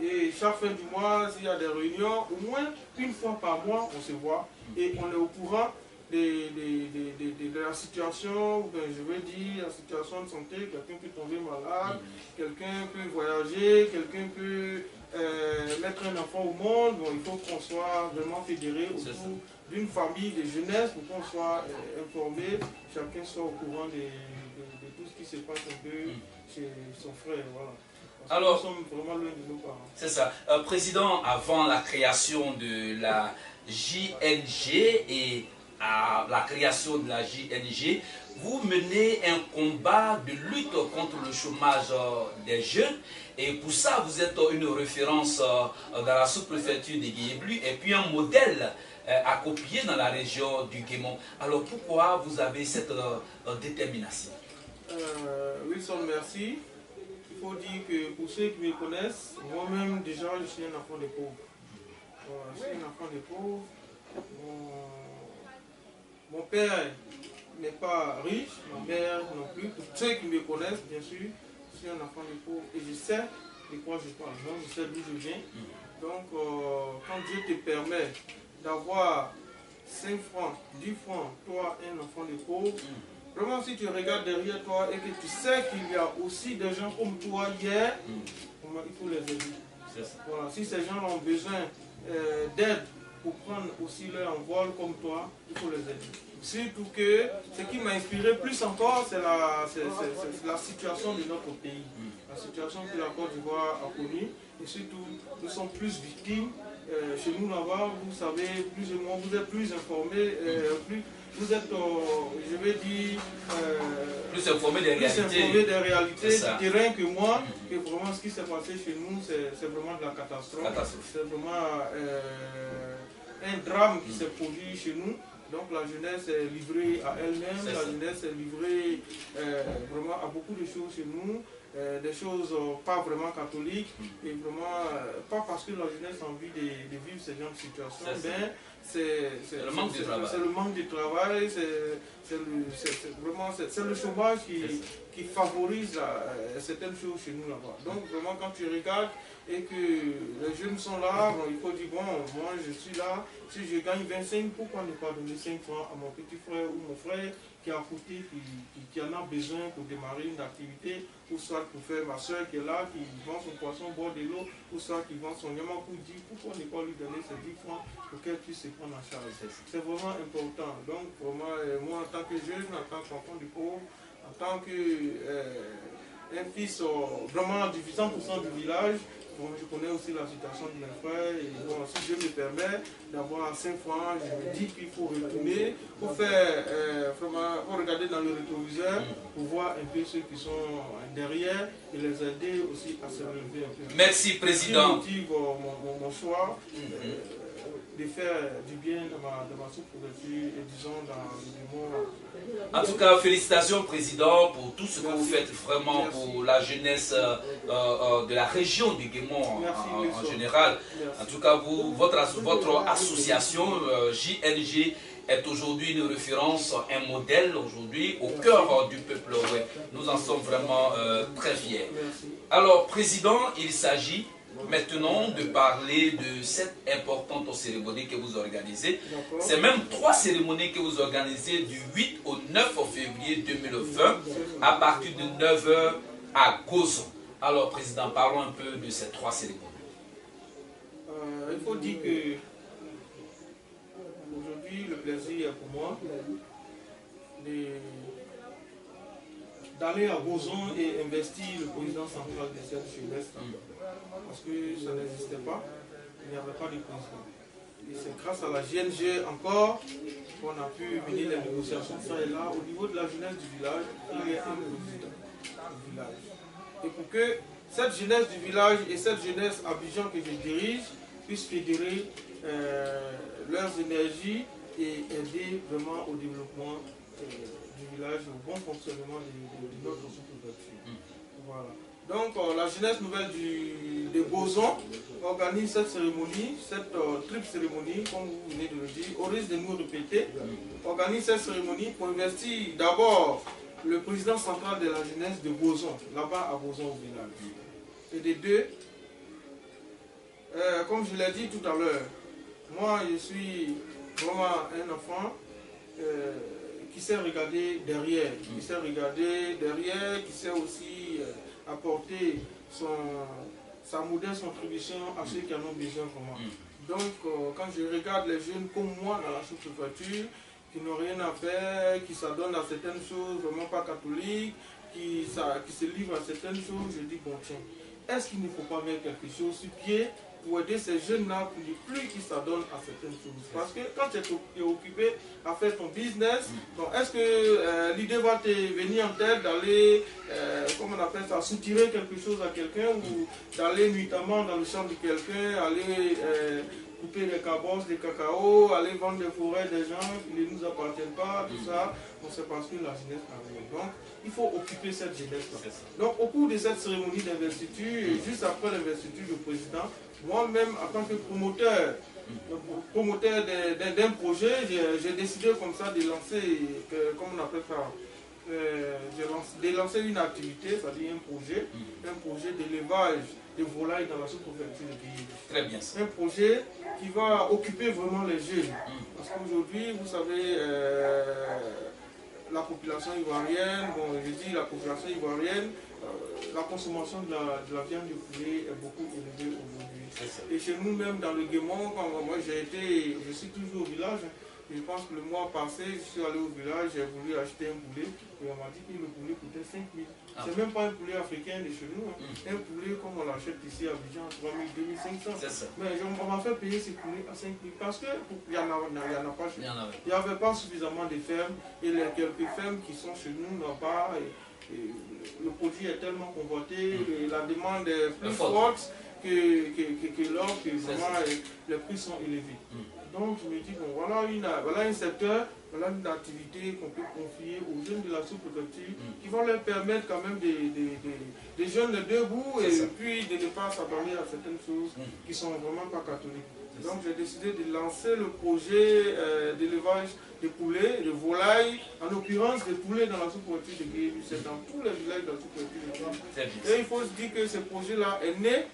Et chaque fin du mois, s'il y a des réunions, au moins une fois par mois, on se voit et on est au courant de la situation, je veux dire, la situation de santé. Quelqu'un peut tomber malade, quelqu'un peut voyager, quelqu'un peut mettre un enfant au monde. Bon, il faut qu'on soit vraiment fédéré autour d'une famille de jeunesse pour qu'on soit informé, chacun soit au courant de tout ce qui se passe un peu chez son frère. Voilà. Alors, nous sommes vraiment loin de nos parents. C'est ça. Président, avant la création de la JNG et à la création de la JNG, vous menez un combat de lutte contre le chômage des jeunes. Et pour ça, vous êtes une référence dans la sous-préfecture de Guéhiéblu et puis un modèle à copier dans la région du Guémont. Alors pourquoi vous avez cette détermination? Wilson, merci. Il faut dire que pour ceux qui me connaissent, moi-même déjà je suis un enfant des pauvres. Je suis un enfant des pauvres. Mon père n'est pas riche, ma mère non plus. Pour ceux qui me connaissent, bien sûr, je suis un enfant des pauvres et je sais de quoi je parle. Donc, je sais d'où je viens. Donc, quand Dieu te permet d'avoir 5 francs, 10 francs, toi, un enfant des pauvres, vraiment, si tu regardes derrière toi et que tu sais qu'il y a aussi des gens comme toi hier, il faut les aider. Voilà. Si ces gens ont besoin d'aide pour prendre aussi leur envol comme toi, il faut les aider. Surtout que ce qui m'a inspiré plus encore, c'est la situation de notre pays. La situation que la Côte d'Ivoire a connue. Et surtout, nous sommes plus victimes. Chez nous là-bas, vous savez, plus ou moins, vous êtes plus informés, vous êtes, je vais dire, plus informés des réalités, du terrain que moi, que vraiment ce qui s'est passé chez nous, c'est vraiment de la catastrophe. C'est vraiment un drame qui s'est produit chez nous. Donc la jeunesse est livrée à elle-même, la jeunesse est livrée vraiment à beaucoup de choses chez nous. Des choses pas vraiment catholiques et vraiment pas parce que la jeunesse a envie de vivre ce genre de situation, mais c'est le manque de travail, c'est le chômage qui favorise certaines choses chez nous là-bas. Donc vraiment quand tu regardes et que les jeunes sont là, bon, il faut dire bon, moi je suis là, si je gagne 25, pourquoi ne pas donner 5 francs à mon petit frère ou mon frère qui a coûté, qui en a besoin pour démarrer une activité, ou soit pour faire ma soeur qui est là, qui vend son poisson au bord de l'eau, ou soit qui vend son yamakoudi, pourquoi ne pas lui donner ces 10 francs pour qu'elle puisse se prendre en charge. C'est vraiment important. Donc pour moi, en tant que jeune, en tant qu'enfant du pauvre, en tant qu'un fils vraiment du 100% du village, bon, je connais aussi la situation de mes frères et bon, si Dieu me permet d'avoir 5 francs, je me dis qu'il faut retourner pour faire vraiment, pour regarder dans le rétroviseur pour voir un peu ceux qui sont derrière et les aider aussi à se relever un peu. Merci Président. Ce qui motive mon choix de faire du bien dans ma sous-préfecture et disons dans le monde. En tout cas, félicitations Président pour tout ce que vous faites vraiment pour la jeunesse de la région du Guémont en général. Merci. En tout cas, votre association JNG est aujourd'hui une référence, un modèle aujourd'hui au cœur du peuple. Ouais. Nous en sommes vraiment très fiers. Merci. Alors Président, il s'agit maintenant de parler de cette importante cérémonie que vous organisez. C'est même 3 cérémonies que vous organisez du 8 au 9 février 2020 à partir de 9h à Gozon. Alors Président, parlons un peu de ces 3 cérémonies. Il faut dire que aujourd'hui le plaisir est pour moi d'aller à Gozon et investir le président central de cette jeunesse. Parce que ça n'existait pas, il n'y avait pas de président. Et c'est grâce à la GNG encore qu'on a pu mener les négociations ça et là. Au niveau de la jeunesse du village, il y a un président du village. Et pour que cette jeunesse du village et cette jeunesse Abidjan que je dirige puissent fédérer leurs énergies et aider vraiment au développement du village, au bon fonctionnement de notre sous-préfecture. Voilà. Donc la jeunesse nouvelle de Gozon organise cette cérémonie, cette triple cérémonie, comme vous venez de le dire, au risque de nous répéter, organise cette cérémonie pour investir d'abord le président central de la jeunesse de Gozon, là-bas à Gozon au village. Et de 2, Comme je l'ai dit tout à l'heure, moi je suis vraiment un enfant qui sait regarder derrière, qui sait aussi apporter sa modeste contribution à ceux qui en ont besoin vraiment. Donc quand je regarde les jeunes comme moi dans la sous-préfecture, qui n'ont rien à faire, qui s'adonnent à certaines choses vraiment pas catholiques, qui se livrent à certaines choses, je dis bon tiens, est-ce qu'il ne faut pas mettre quelque chose sur pied pour aider ces jeunes-là pour ne plus qu'ils s'adonnent à certaines choses? Parce que quand tu es occupé à faire ton business, donc est-ce que l'idée va te venir en tête d'aller, comment on appelle ça, soutirer quelque chose à quelqu'un ou d'aller nuitamment dans le champ de quelqu'un, aller couper des cabosses, des cacao, aller vendre des forêts des gens qui ne nous appartiennent pas, tout ça. Donc c'est parce que la jeunesse a rien. Donc il faut occuper cette jeunesse-là. Donc au cours de cette cérémonie d'investiture, et juste après l'investiture du président, moi-même en tant que promoteur d'un projet, j'ai décidé comme ça de lancer, comment on appelle ça, de lancer une activité, c'est-à-dire un projet d'élevage de volailles dans la sous-préfecture de Guéhéli. Très bien. Un projet qui va occuper vraiment les jeunes. Parce qu'aujourd'hui, vous savez, la population ivoirienne, bon, je dis la population ivoirienne, la consommation de la viande de poulet est beaucoup élevée aujourd'hui. Et chez nous, même dans le Guémon, quand moi je suis toujours au village. Je pense que le mois passé, je suis allé au village, j'ai voulu acheter un poulet, et on m'a dit que le poulet coûtait 5 000. C'est même pas un poulet africain de chez nous, un poulet comme on l'achète ici à Abidjan à 3 000, 2 500. Mais on m'a fait payer ce poulet à 5 000 parce qu'il n'y en a pas chez nous. Il n'y avait pas suffisamment de fermes, et les quelques fermes qui sont chez nous n'ont pas. Le produit est tellement convoité, et la demande est plus forte que l'offre, que vraiment les prix sont élevés. Donc je me dis, bon, voilà un secteur, voilà une activité qu'on peut confier aux jeunes de la sous-préfecture qui vont leur permettre quand même des jeunes de debout et puis de ne pas s'abonner à certaines choses qui ne sont vraiment pas catholiques. Donc j'ai décidé de lancer le projet d'élevage de poulets, de volailles, en l'occurrence des poulets dans la sous-préfecture de Guéhéli. C'est dans tous les villages de la sous-préfecture de Guéhéli. Et il faut se dire que ce projet-là est né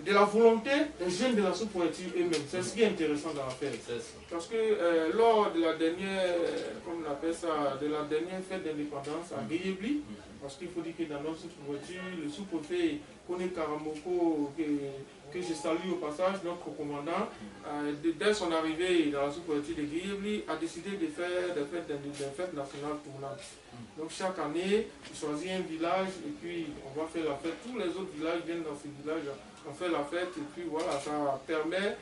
de la volonté des jeunes de la sous-préfecture eux-mêmes. C'est ce qui est intéressant dans l'affaire. Parce que lors de la dernière, comme on appelle ça, de la dernière fête d'indépendance à Guéhéli, parce qu'il faut dire que dans notre sous-préfecture, le sous-préfet Kone Karamoko, que je salue au passage, notre commandant, dès son arrivée dans la sous-préfecture de Guéhéli, a décidé de faire des fêtes nationales tournantes. Donc chaque année, il choisit un village et puis on va faire la fête. Tous les autres villages viennent dans ces villages, on fait la fête et puis voilà, ça permet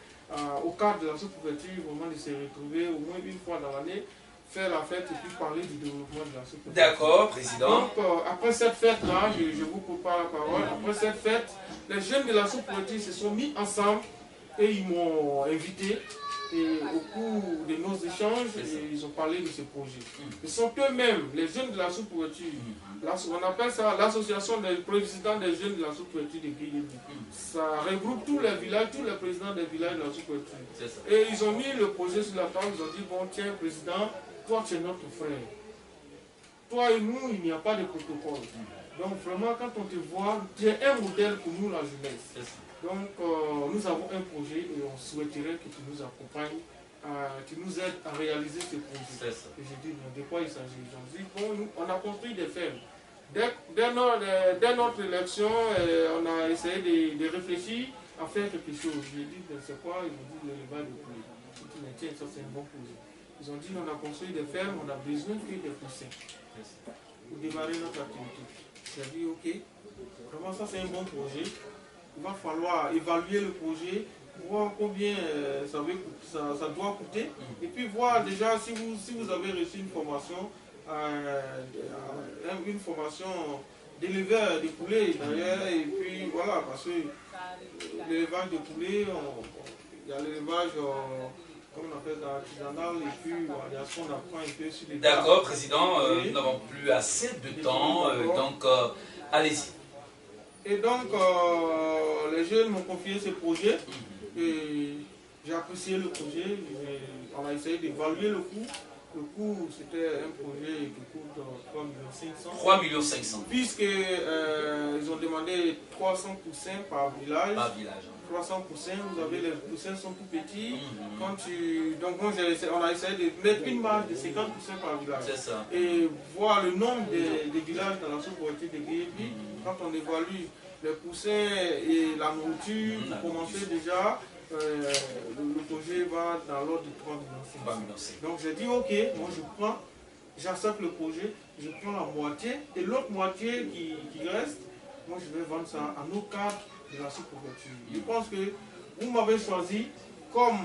au cadre de la sous-préfecture vraiment de se retrouver au moins une fois dans l'année, faire la fête et puis parler du développement de la sous-préfecture. D'accord, président. Donc après cette fête-là, je vous coupe pas la parole, après cette fête, les jeunes de la sous-préfecture se sont mis ensemble et ils m'ont invité. Et au cours de nos échanges, ils ont parlé de ce projet. Ce sont eux-mêmes, les jeunes de la sous-préfecture, on appelle ça l'association des présidents des jeunes de la sous-préfecture de Guéhéli. Ça regroupe tous les villages, tous les présidents des villages de la sous-préfecture. Et ils ont mis le projet sur la table, ils ont dit, bon tiens président, toi tu es notre frère. Toi et nous, il n'y a pas de protocole. Donc vraiment, quand on te voit, tu es un modèle pour nous, la jeunesse. Donc nous avons un projet et on souhaiterait que tu nous accompagnes, tu nous aides à réaliser ce projet. Et j'ai dit, de quoi il s'agit? J'ai dit, bon, nous, on a construit des fermes. Dès notre élection, on a essayé de réfléchir à faire quelque chose. J'ai dit, c'est quoi? Ils m'ont dit, l'élevage de poulet. J'ai dit, mais tiens, ça c'est un bon projet. Ils ont dit, on a construit des fermes, on a besoin que des poussins pour démarrer notre activité. J'ai dit, ok, vraiment ça c'est un bon projet. Il va falloir évaluer le projet, voir combien ça doit coûter, et puis voir déjà si vous avez reçu une formation d'éleveur de poulets d'ailleurs, et puis voilà, parce que l'élevage de poulets, il y a l'élevage, comme on appelle ça, artisanal, et puis voilà, il y a ce qu'on apprend un peu sur les... D'accord, président, nous n'avons plus assez de temps, donc allez-y. Et donc, les jeunes m'ont confié ce projet et j'ai apprécié le projet. On a essayé d'évaluer le coût. Le coût, c'était un projet qui coûte 3 500 000. 3 500 000. Puisque ils ont demandé 300 poussins par village. Par village. 300 poussins, vous avez les poussins sont tout petits. Donc moi, on a essayé de mettre une marge de 50 poussins par village. C'est ça. Et voir le nombre des villages dans la sous-préfecture de Guéhébi, quand on évalue les poussins et la nourriture, pour commencer déjà, le projet va dans l'ordre de 3 millions. Donc j'ai dit ok, moi j'accepte le projet, je prends la moitié et l'autre moitié qui reste, moi je vais vendre ça à nos cadres de la sous-préfecture. Je pense que vous m'avez choisi comme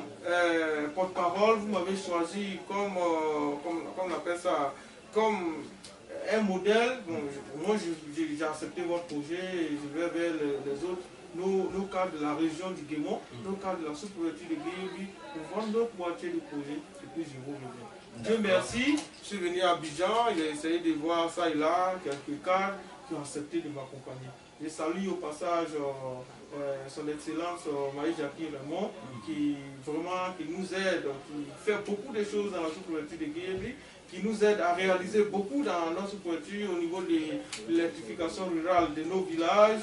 porte-parole, vous m'avez choisi comme on appelle ça, comme un modèle. Bon, moi j'ai accepté votre projet et je vais vers les autres. Nos cadres de la région du Guémont, nos cadres de la sous-préfecture de Guéhébi, pour vendre notre moitié du projet et puis je vous reviens. Dieu merci, je suis venu à Abidjan, j'ai essayé de voir ça et là, quelques cadres qui ont accepté de m'accompagner. Je salue au passage son Excellence Marie-Jackie Raymond, qui nous aide, qui fait beaucoup de choses dans la sous-préfecture de Guéhébi, qui nous aide à réaliser beaucoup dans notre sous-préfecture au niveau de l'électrification rurale de nos villages,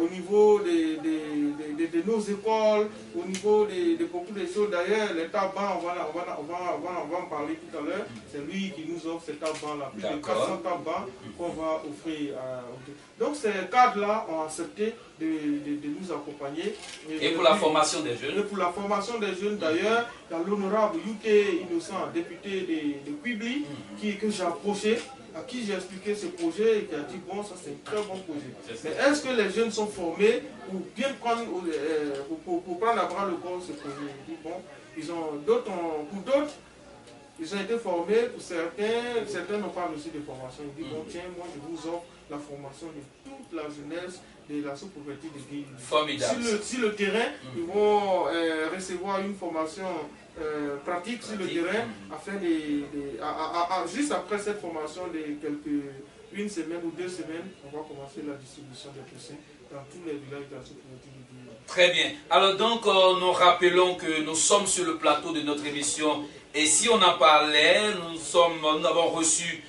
au niveau de nos écoles, au niveau de beaucoup de choses. D'ailleurs, les tabacs, on va en parler tout à l'heure, c'est lui qui nous offre ces tabacs-là, plus de 400 tabacs qu'on va offrir. Donc ces cadres-là ont accepté de nous accompagner. Et pour la formation des jeunes? Et pour la formation des jeunes, d'ailleurs, dans l'honorable UK Innocent, député de Quibli, que j'ai approché, à qui j'ai expliqué ce projet et qui a dit bon, ça c'est un très bon projet. Mais est-ce que les jeunes sont formés pour bien prendre, pour prendre à bras le corps ce projet? Il dit bon, pour d'autres, ils ont été formés, pour certains n'ont pas reçu de formation. Il dit bon, tiens, moi je vous offre la formation de toute la jeunesse de la sous-préfecture de Guéhébi. Formidable. Sur le terrain, ils vont recevoir une formation pratique sur le terrain, afin juste après cette formation de une semaine ou 2 semaines, on va commencer la distribution des poussins dans tous les villages de la sous-préfecture de Guéhébi. Très bien. Alors donc, nous rappelons que nous sommes sur le plateau de notre émission. Et si on en parlait, nous avons reçu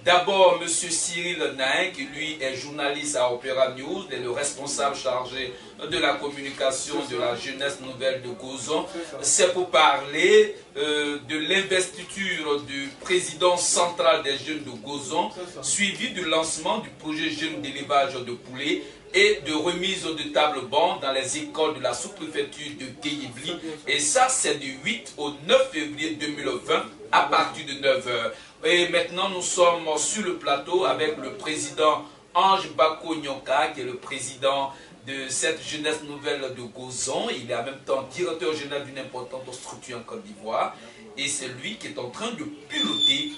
d'abord M. Cyril Nain, qui lui est journaliste à Opéra News, il est le responsable chargé de la communication de la jeunesse nouvelle de Gozon. C'est pour parler de l'investiture du président central des jeunes de Gozon, suivi du lancement du projet jeune d'élevage de poulets et de remise de table-banc dans les écoles de la sous-préfecture de Guéhébi. Et ça, c'est du 8 au 9 février 2020 à partir de 9h. Et maintenant, nous sommes sur le plateau avec le président Ange Bako Nyoka, qui est le président de cette jeunesse nouvelle de Gozon. Il est en même temps directeur général d'une importante structure en Côte d'Ivoire. Et c'est lui qui est en train de piloter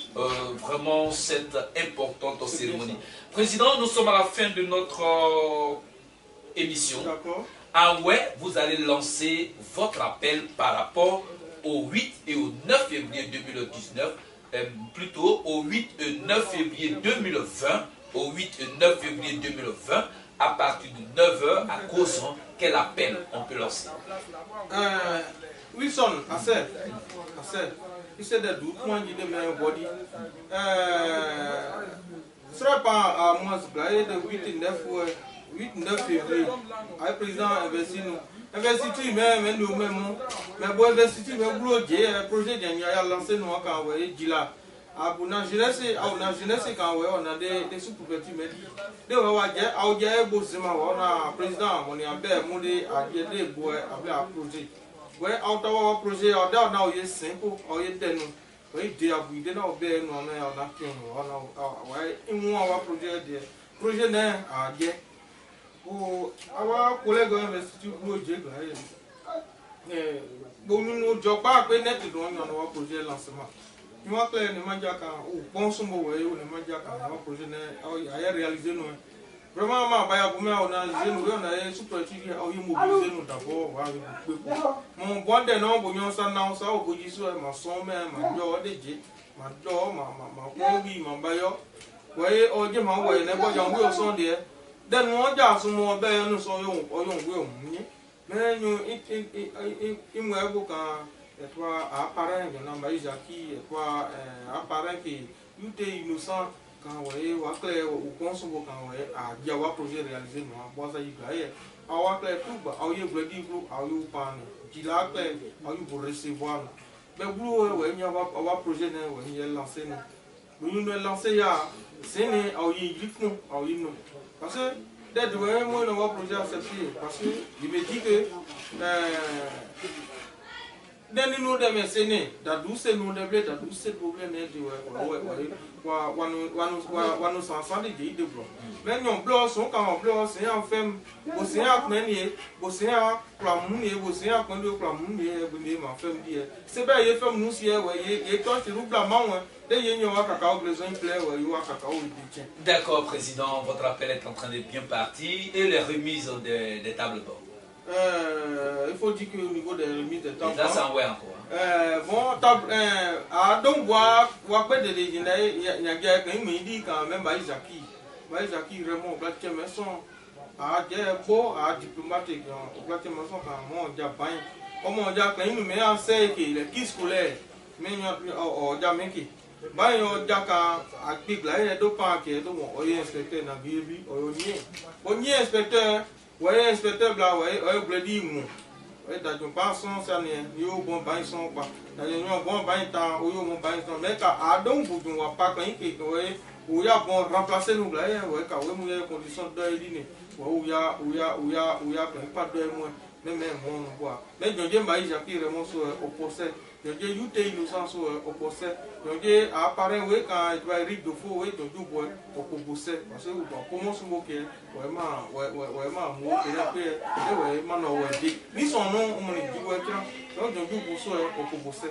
vraiment cette importante cérémonie. Président, nous sommes à la fin de notre émission. Ah ouais, vous allez lancer votre appel par rapport au 8 et au 9 février 2019, plutôt au 8 et 9 février 2020, au 8 et 9 février 2020, à partir de 9h à Gozon. Quel appel on peut lancer? Wilson, assez. Il s'est des doutes, moi je dis mais body. Ce sera pas à moi de 8 et 9 février. Le président investit nous. Investit mais nous même. Mais bon investit mais bloqué projet dernier a lancé nous quand on dit là. On a jeunesse quand on a des sous-préfectures mais de on a beau on a président on est en paix on est à aider boy avec un projet. Ouais, on a projet on a eu 5 on est tenu. Oui, dia buide na obe no na on a kion on ouais imu awa projet na a je o awa collègue investiture glo je gba bo nu jo pa pe net do on na projet lancement. Ni wa clair ni manja kan o bon so mo we o ni manja kan na projet na a réaliser no. Vraiment ma baya bu me on a jeune we on a super tv o yi mobiliser no d'abord wa pe mon bon de no bo nyon sa na sa o bo ji so ma so me ma jo de je ma do ma ko bi ma bayo we o je ma we ne bo jan we o so de den mo ja so mo be no so yo o yo we o ni me nyu i mo e bo kan et toi apparent que namba Isaki et toi apparent que tout est innocent quand ouais wa clair ou consomme quand ouais a diawa projet réalisé non bois ça y gagne awa clair tout ba aw ye bledi blu aw yu pan dila clair aw yu pour recevoir mais blu ouais nya wa projet ne ouais y lancé non nous nous lancer ya c'est ne aw yi grip non aw yi non parce que dès demain moi on va projet accepté parce que il me dit que deni no de mesene da douce no de blé da douce problème de wanu sansan de blo mais non blo son quand blo c'est en fait bo c'est en menier bo c'est en plamouni bo c'est en quand de plamouni e ma femme dit c'est ben il femme nous si et toi tu roule la main de yenyo wa cacao besoin plaît yo wa cacao dit. D'accord, président, votre appel est en train de bien partir et les remises des tables bancs. Il faut dire qu'au niveau des remises de temps. Là, ça en encore. Bon, donc, voir quoi de déjeuner, il y a quelqu'un qui me dit quand même, Isaki vraiment, au plateau maison, à des beaux, à diplomatique, au plateau maison, quand on dit pas, comme on dit, quand il nous met en scène, qu'il est qui scolaire, mais on dit, mais qui. Bah, on dit qu'à pique là, il y a deux pas qui est donc, on est inspecteur dans le vie, on est inspecteur. Ouais, inspecteur là, ouais, bledi mou. Ouais, t'as du pas son ça n'est, yo bon bain son quoi. T'as du bon bain temps, yo bon bain son. Mais quand à donc vous ne voyez pas quand il ouais, où y a bon remplacer nous là, ouais, quand ouais, nous y a conditions de dîner. Ouais, où y a pas de moins. Même bon bois. Mais je dis maïs Jackie vraiment sur au procès. Je dis you t'es innocent sur au procès. Je dis apparaît ouais quand il doit rive de faux ouais donc bois au procès parce que comment se moquer vraiment moi et après ouais maintenant ouais ni son nom on me dit ouais donc je dis au procès.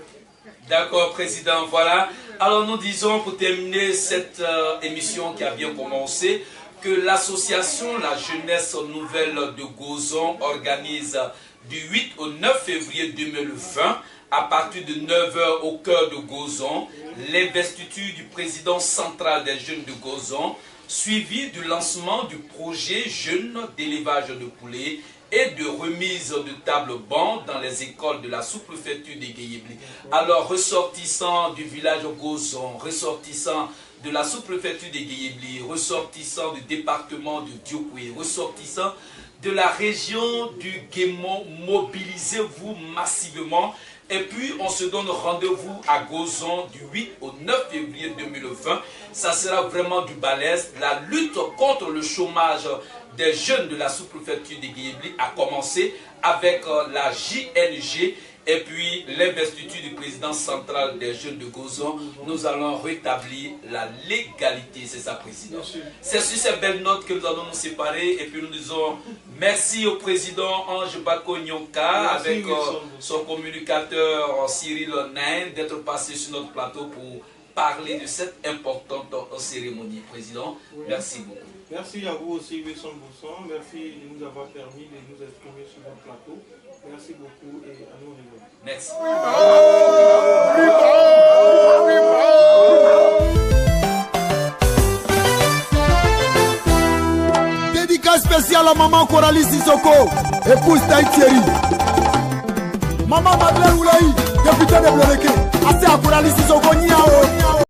D'accord, président, voilà. Alors nous disons pour terminer cette émission qui a bien commencé que l'association La Jeunesse Nouvelle de Gozon organise du 8 au 9 février 2020 à partir de 9h au cœur de Gozon l'investiture du président central des jeunes de Gozon suivi du lancement du projet jeunes d'élevage de poulets et de remise de tables-bancs dans les écoles de la sous-préfecture de Guéyébli. Alors, ressortissant du village Gozon, ressortissant de la sous-préfecture de Guéyébli, ressortissant du département de Diokoué, ressortissant de la région du Guémon, mobilisez-vous massivement. Et puis, on se donne rendez-vous à Gozon du 8 au 9 février 2020. Ça sera vraiment du balèze. La lutte contre le chômage des jeunes de la sous-préfecture de Guéyébli a commencé avec la JNG et puis l'investiture du président central des jeunes de Gozon. Nous allons rétablir la légalité, c'est ça, président. C'est sur ces belles notes que nous allons nous séparer et puis nous disons merci au président Ange Bako Nyonka avec son communicateur Cyril Nain d'être passé sur notre plateau pour parler de cette importante cérémonie. Président, merci beaucoup. Merci à vous aussi, Wilson Bousson. Merci de nous avoir permis de nous exprimer sur votre plateau. Merci beaucoup et à nous revoir. Merci. Dédicace spéciale à maman Coralie Sissoko, épouse Taïtieri. Maman Madeleine Oulaï, députée de Bloreke. Assez à Coralie Sissoko.